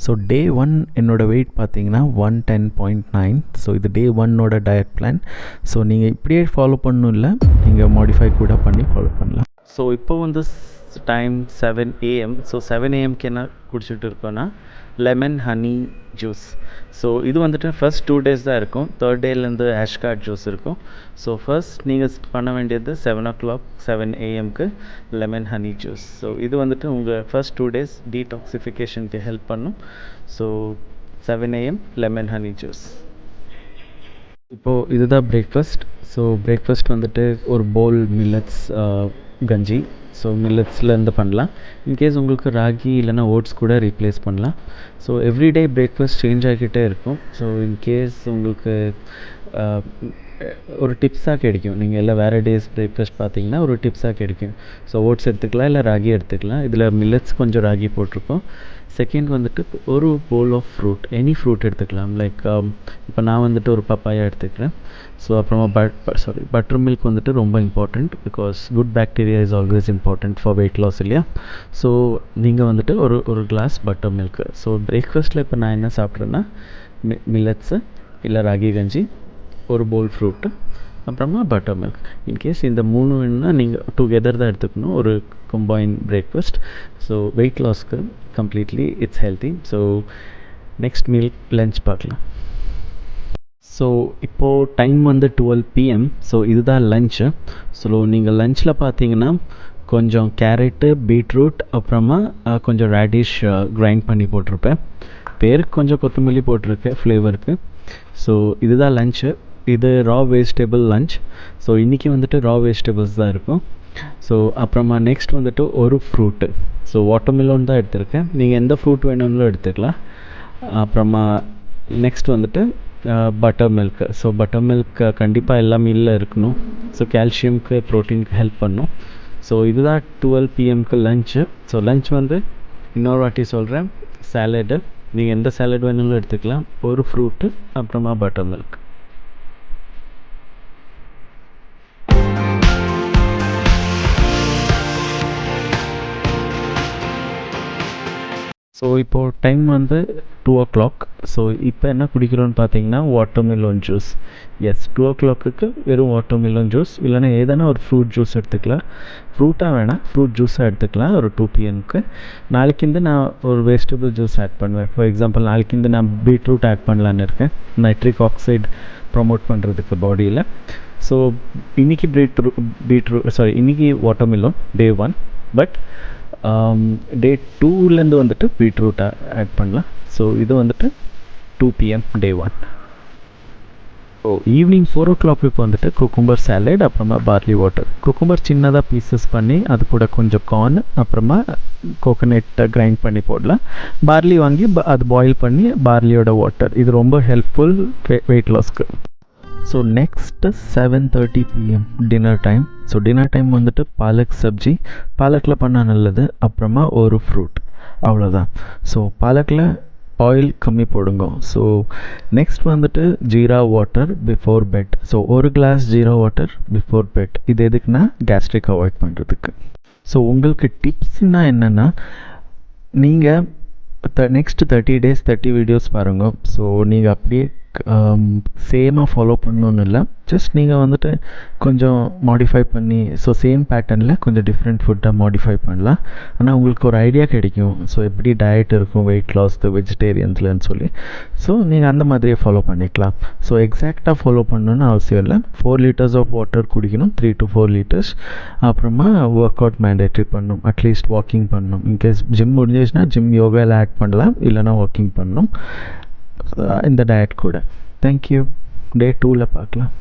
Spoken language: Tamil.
ஸோ டே 1 என்னோடய வெயிட் பார்த்தீங்கன்னா 110.9. ஸோ இது டே 1ஓட டயட் பிளான். ஸோ நீங்கள் இப்படியே ஃபாலோ பண்ணணும் இல்லை, நீங்கள் மாடிஃபை கூட பண்ணி ஃபாலோ பண்ணலாம். ஸோ இப்போ வந்து டைம் 7 AM. ஸோ 7 AMக்கு என்ன குடிச்சிட்டு இருக்கோன்னா லெமன் ஹனி ஜூஸ். ஸோ இது வந்துட்டு ஃபர்ஸ்ட் 2 days தான் இருக்கும். 3rd டேலேருந்து ஆஷ்கார்ட் ஜூஸ் இருக்கும். ஸோ ஃபர்ஸ்ட் நீங்கள் பண்ண வேண்டியது 7 o'clock 7 AMக்கு லெமன் ஹனி ஜூஸ். ஸோ இது வந்துட்டு உங்கள் ஃபர்ஸ்ட் 2 days டீடாக்சிஃபிகேஷனுக்கு ஹெல்ப் பண்ணும். So 7 AM lemon honey juice. இப்போது இதுதான் பிரேக்ஃபாஸ்ட். ஸோ பிரேக்ஃபாஸ்ட் வந்துட்டு ஒரு பவுல் மில்லட்ஸ் கஞ்சி. ஸோ மில்லட்ஸ்லேருந்து பண்ணலாம். இன்கேஸ் உங்களுக்கு ராகி இல்லைனா ஓட்ஸ் கூட ரீப்ளேஸ் பண்ணலாம். ஸோ எவ்ரிடே பிரேக்ஃபாஸ்ட் சேஞ்ச் ஆகிக்கிட்டே இருக்கும். ஸோ இன்கேஸ் உங்களுக்கு ஒரு டிப்ஸாக கிடைக்கும். நீங்கள் எல்லாம் வேறு டேஸ் பிரேக்ஃபாஸ்ட் பார்த்தீங்கன்னா ஒரு டிப்ஸாக கிடைக்கும். ஸோ ஓட்ஸ் எடுத்துக்கலாம், இல்லை ராகி எடுத்துக்கலாம். இதில் மில்லட்ஸ் கொஞ்சம் ராகி போட்டிருக்கோம். செகண்ட் வந்துட்டு ஒரு போல் ஆஃப் ஃப்ரூட், எனி ஃப்ரூட் எடுத்துக்கலாம். லைக் இப்போ நான் வந்துட்டு ஒரு பப்பாயா எடுத்துக்கிறேன். ஸோ அப்புறமா பட்டர் மில்க் வந்துட்டு ரொம்ப important, because good bacteria is always important for weight loss இல்லையா. ஸோ நீங்கள் வந்துட்டு ஒரு கிளாஸ் பட்டர் மில்க்கு. ஸோ பிரேக்ஃபாஸ்ட்டில் இப்போ நான் என்ன சாப்பிட்றேன்னா மில்லட்ஸு இல்லை ராகி கஞ்சி, ஒரு போல் ஃப்ரூட்டு, அப்புறமா பட்டர் மில்க். இன்கேஸ் இந்த 3 வேணுன்னா நீங்கள் டுகெதர் தான் எடுத்துக்கணும், ஒரு கம்பைன் பிரேக்ஃபாஸ்ட். ஸோ வெயிட் லாஸ்க்கு completely it's healthy. So next meal lunch பார்க்கலாம். ஸோ இப்போது டைம் வந்து 12 PM. ஸோ இதுதான் லன்ச்சு. ஸோ நீங்கள் லன்ச்சில் பார்த்தீங்கன்னா கொஞ்சம் கேரட்டு, பீட்ரூட், அப்புறமா கொஞ்சம் ரேடிஷ் கிரைண்ட் பண்ணி போட்டிருப்பேன். பேருக்கு கொஞ்சம் கொத்தமல்லி போட்டிருக்கேன் ஃப்ளேவருக்கு. ஸோ இதுதான் லன்ச்சு. இது ரா வெஜிடபிள் லன்ச். ஸோ இன்றைக்கி வந்துட்டு ரா வெஜிடபிள்ஸ் தான் இருக்கும். ஸோ அப்புறமா நெக்ஸ்ட் வந்துட்டு ஒரு ஃப்ரூட்டு. ஸோ வாட்டர்மெலன் தான் எடுத்திருக்கேன். நீங்கள் எந்த ஃப்ரூட் வேணும்னாலும் எடுத்துக்கலாம். அப்புறமா நெக்ஸ்ட் வந்துட்டு butter milk. So butter milk கண்டிப்பாக எல்லா மீலில் இருக்கணும். ஸோ கால்சியம்க்கு ப்ரோட்டீனுக்கு ஹெல்ப் பண்ணும். ஸோ இதுதான் 12 PMக்கு லன்ச்சு. ஸோ லன்ச் வந்து இன்னொரு வாட்டி சொல்கிறேன், சாலடு. நீங்கள் எந்த சாலட் வேணும்னாலும் எடுத்துக்கலாம். ஒரு ஃப்ரூட்டு, அப்புறமா பட்டர் மில்க். ஸோ இப்போது டைம் வந்து 2 o'clock. ஸோ இப்போ என்ன குடிக்கிறோன்னு பார்த்தீங்கன்னா வாட்டர்மெலன் ஜூஸ். எஸ், 2 o'clock வெறும் வாட்டர்மெலன் ஜூஸ், இல்லைனா ஏதானா ஒரு ஃப்ரூட் ஜூஸ் எடுத்துக்கலாம். ஃப்ரூட்டாக வேணாம், ஃப்ரூட் ஜூஸாக எடுத்துக்கலாம் ஒரு 2 PMக்கு. நாளைக்கிந்து நான் ஒரு வெஜிடபிள் ஜூஸ் ஆட் பண்ணுவேன். ஃபார் எக்ஸாம்பிள் நாளைக்கிந்து நான் பீட்ரூட் ஆட் பண்ணலான்னு இருக்கேன், நைட்ரிக் ஆக்சைடு ப்ரொமோட் பண்ணுறதுக்கு பாடியில். ஸோ இன்றைக்கி இன்றைக்கி வாட்டர்மெலன் டே 1. பட் டே 2லேருந்து வந்துட்டு பீட்ரூட்டை ஆட் பண்ணலாம். ஸோ இது வந்துட்டு 2 PM டே 1. ஸோ ஈவினிங் 4 o'clock வந்துட்டு குக்கும்பர் சாலட், அப்புறமா பார்லி வாட்டர். குக்கும்பர் சின்னதாக பீசஸ் பண்ணி அது கூட கொஞ்சம் கார்ன், அப்புறமா கோகோனட்டை கிரைண்ட் பண்ணி போடலாம். பார்லி வாங்கி அது பாயில் பண்ணி பார்லியோட வாட்டர். இது ரொம்ப ஹெல்ப்ஃபுல் வெயிட் லாஸ்க்கு. So next 7:30 PM dinner time. So dinner time வந்துட்டு பாலக் சப்ஜி. பாலக்கில் பண்ணால் நல்லது. அப்புறமா ஒரு ஃப்ரூட், அவ்வளோதான். ஸோ பாலக்கில் ஆயில் கம்மி போடுங்க. ஸோ நெக்ஸ்ட் வந்துட்டு jeera water before bed. So ஒரு glass jeera water before bed. இது எதுக்குன்னா கேஸ்ட்ரிக் அவாய்ட் பண்ணுறதுக்கு. ஸோ உங்களுக்கு டிப்ஸ்னால் என்னென்னா, நீங்கள் நெக்ஸ்ட் 30 days 30 வீடியோஸ் பாருங்கள். ஸோ நீங்கள் அப்படியே சேமாக ஃபாலோ பண்ணணுன்னு இல்லை, ஜஸ்ட் நீங்கள் வந்துட்டு கொஞ்சம் மாடிஃபை பண்ணி, ஸோ சேம் பேட்டர்னில் கொஞ்சம் டிஃப்ரெண்ட் ஃபுட்டாக மாடிஃபை பண்ணலாம். ஆனால் உங்களுக்கு ஒரு ஐடியா கிடைக்கும், ஸோ எப்படி டயட் இருக்கும் வெயிட் லாஸ்க்கு வெஜிடேரியன்ஸ்லன்னு சொல்லி. ஸோ நீங்கள் அந்த மாதிரியே ஃபாலோ பண்ணிக்கலாம். ஸோ எக்ஸாக்டாக ஃபாலோ பண்ணணுன்னு அவசியம் இல்லை. 4 liters ஆஃப் வாட்டர் குடிக்கணும், 3 to 4 liters. அப்புறமா ஒர்க் அவுட் மேண்டேட்ரி பண்ணணும், அட்லீஸ்ட் வாக்கிங் பண்ணணும். இன்கேஸ் ஜிம் முடிஞ்சிச்சுன்னா ஜிம் யோகாவில் ஆட் பண்ணலாம், இல்லைனா வாக்கிங் பண்ணணும் இந்த டயட் கூட. தேங்க்யூ. டே 2ல் பார்க்கலாம்.